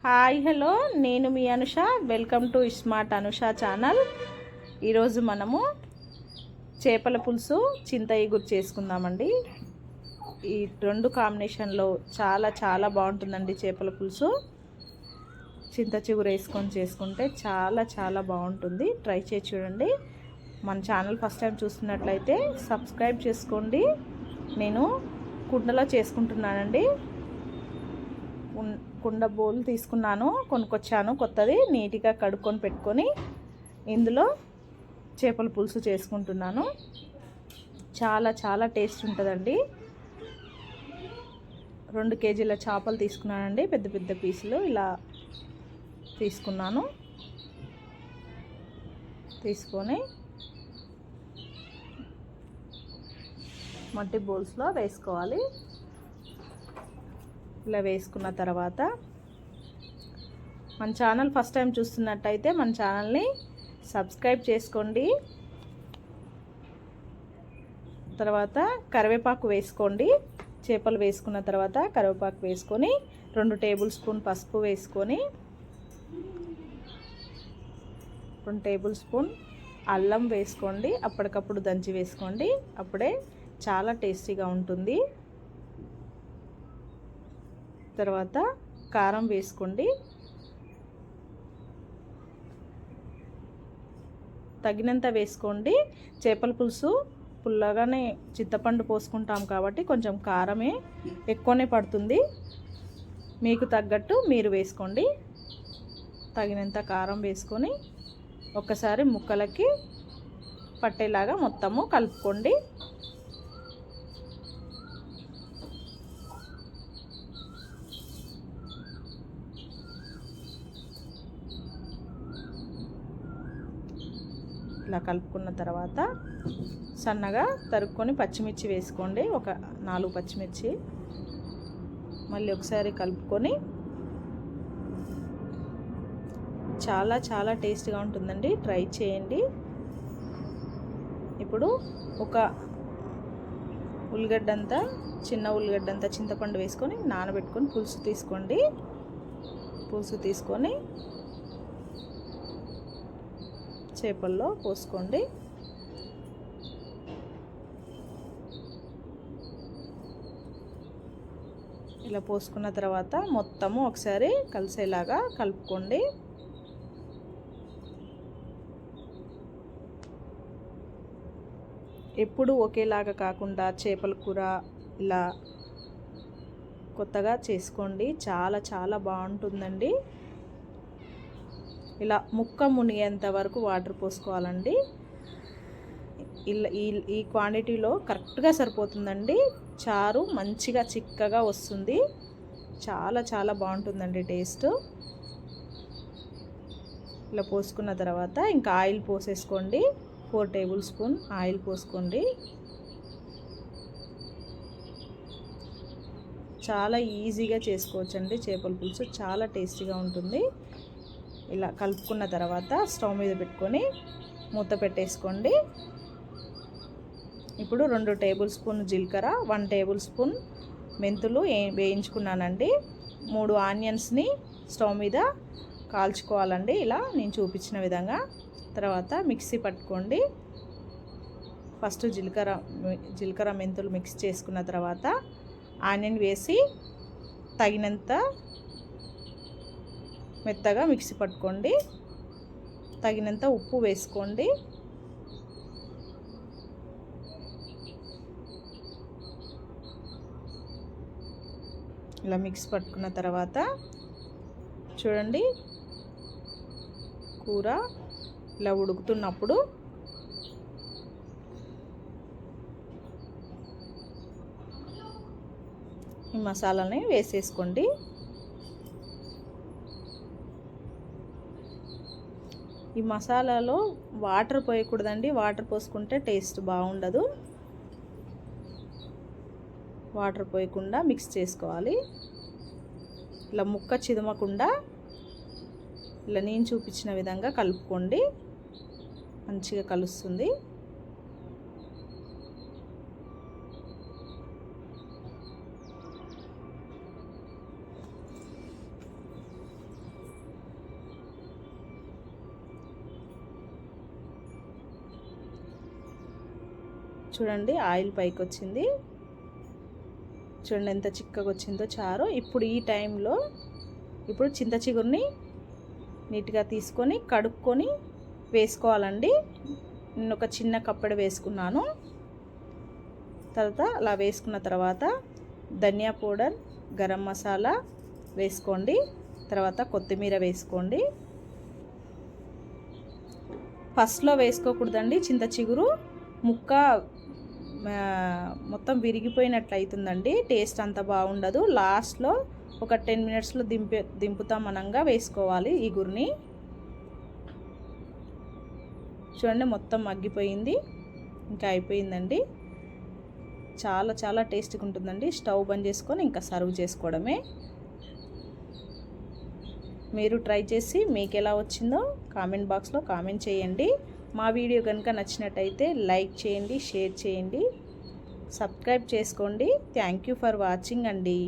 Hi hello, నేను మీ Anusha. Welcome to smart Anusha channel. ఈరోజు మనము చేపల పులుసు చింత ఇగురు చేసుకుందామండి. ఈ రెండు కాంబినేషన్లో చాలా చాలా బాగుంటుందండి. చేపల పులుసు చింత చిగురు వేసుకొని చేసుకుంటే చాలా చాలా బాగుంటుంది. ట్రై చేసి చూడండి. మన ఛానల్ ఫస్ట్ టైం చూస్తున్నట్లయితే సబ్స్క్రైబ్ చేసుకోండి. నేను కుండలో చేసుకుంటున్నానండి. కుండ బౌల్ తీసుకున్నాను, కొనుక్కొచ్చాను కొత్తది. నీట్గా కడుక్కొని పెట్టుకొని ఇందులో చేపల పులుసు చేసుకుంటున్నాను. చాలా చాలా టేస్ట్ ఉంటుందండి. 2 కేజీల చేపలు తీసుకున్నానండి. పెద్ద పెద్ద పీసులు ఇలా తీసుకున్నాను. తీసుకొని మట్టి బౌల్స్లో వేసుకోవాలి. ఇలా వేసుకున్న తర్వాత మన ఛానల్ ఫస్ట్ టైం చూస్తున్నట్టయితే మన ఛానల్ని సబ్స్క్రైబ్ చేసుకోండి. తర్వాత కరివేపాకు వేసుకోండి. చేపలు వేసుకున్న తర్వాత కరివేపాకు వేసుకొని 2 టేబుల్ స్పూన్ పసుపు వేసుకొని 2 టేబుల్ స్పూన్ అల్లం వేసుకోండి. అప్పటికప్పుడు దంచి వేసుకోండి, అప్పుడే చాలా టేస్టీగా ఉంటుంది. తర్వాత కారం వేసుకోండి. తగినంత వేసుకోండి. చేపల పులుసు పుల్లగానే చింతపండు పోసుకుంటాం కాబట్టి కొంచెం కారమే ఎక్కువనే పడుతుంది. మీకు తగ్గట్టు మీరు వేసుకోండి. తగినంత కారం వేసుకొని ఒకసారి ముక్కలకి పట్టేలాగా మొత్తము కలుపుకోండి. ఇలా కలుపుకున్న తర్వాత సన్నగా తరుక్కొని పచ్చిమిర్చి వేసుకోండి. ఒక 4 పచ్చిమిర్చి. మళ్ళీ ఒకసారి కలుపుకొని చాలా చాలా టేస్ట్గా ఉంటుందండి. ట్రై చేయండి. ఇప్పుడు ఒక ఉల్లిగడ్డంతా, చిన్న ఉల్లిగడ్డంతా చింతపండు వేసుకొని నానబెట్టుకొని పులుసు తీసుకోండి. పులుసు తీసుకొని చేపల్లో పోసుకోండి. ఇలా పోసుకున్న తర్వాత మొత్తము ఒకసారి కలిసేలాగా కలుపుకోండి. ఎప్పుడు ఒకేలాగా కాకుండా చేపల కూర ఇలా కొత్తగా చేసుకోండి. చాలా చాలా బాగుంటుందండి. ఇలా ముక్క మునిగేంత వరకు వాటర్ పోసుకోవాలండి. ఇలా ఈ క్వాంటిటీలో కరెక్ట్గా సరిపోతుందండి. చారు మంచిగా చిక్కగా వస్తుంది. చాలా చాలా బాగుంటుందండి టేస్ట్. ఇలా పోసుకున్న తర్వాత ఇంకా ఆయిల్ పోసేసుకోండి. 4 టేబుల్ స్పూన్ ఆయిల్ పోసుకోండి. చాలా ఈజీగా చేసుకోవచ్చండి. చేపల పులుసు చాలా టేస్టీగా ఉంటుంది. ఇలా కలుపుకున్న తర్వాత స్టవ్ మీద పెట్టుకొని మూత పెట్టేసుకోండి. ఇప్పుడు 2 టేబుల్ స్పూన్ జీలకర్ర, 1 టేబుల్ స్పూన్ మెంతులు వేయించుకున్నానండి. 3 ఆనియన్స్ని స్టవ్ మీద కాల్చుకోవాలండి, ఇలా నేను చూపించిన విధంగా. తర్వాత మిక్సీ పట్టుకోండి. ఫస్ట్ జీలకర్ర మెంతులు మిక్స్ చేసుకున్న తర్వాత ఆనియన్ వేసి తగినంత మెత్తగా మిక్సీ పట్టుకోండి. తగినంత ఉప్పు వేసుకోండి. ఇలా మిక్స్ పట్టుకున్న తర్వాత చూడండి, కూర ఇలా ఉడుకుతున్నప్పుడు ఈ మసాలాని వేసేసుకోండి. ఈ మసాలాలో వాటర్ పోయకూడదండి. వాటర్ పోసుకుంటే టేస్ట్ బాగుండదు. వాటర్ పోయకుండా మిక్స్ చేసుకోవాలి. ఇలా ముక్క చిదమకుండా ఇలా నేను చూపించిన విధంగా కలుపుకోండి. మంచిగా కలుస్తుంది. చూడండి ఆయిల్ పైకి వచ్చింది. చూడండి ఎంత చిక్కగా వచ్చిందో చారు. ఇప్పుడు ఈ టైంలో ఇప్పుడు చింత చిగురుని నీట్గా తీసుకొని కడుక్కొని వేసుకోవాలండి. నేను ఒక చిన్న కప్పడి వేసుకున్నాను. తర్వాత అలా వేసుకున్న తర్వాత ధనియా పౌడర్, గరం మసాలా వేసుకోండి. తర్వాత కొత్తిమీర వేసుకోండి. ఫస్ట్లో వేసుకోకూడదండి, చింత చిగురు ముక్క మొత్తం విరిగిపోయినట్లు అవుతుందండి, టేస్ట్ అంత బాగుండదు. లాస్ట్లో ఒక 10 మినిట్స్లో దింపుతాం మనంగా వేసుకోవాలి ఈ గురిని. చూడండి మొత్తం మగ్గిపోయింది, ఇంకా అయిపోయిందండి. చాలా చాలా టేస్టీగా ఉంటుందండి. స్టవ్ బంద్ చేసుకొని ఇంకా సర్వ్ చేసుకోవడమే. మీరు ట్రై చేసి మీకు ఎలా వచ్చిందో కామెంట్ బాక్స్లో కామెంట్ చేయండి. మా వీడియో కనుక నచ్చినట్టయితే లైక్ చేయండి, షేర్ చేయండి, సబ్స్క్రైబ్ చేసుకోండి. థ్యాంక్ యూ ఫర్ వాచింగ్ అండి.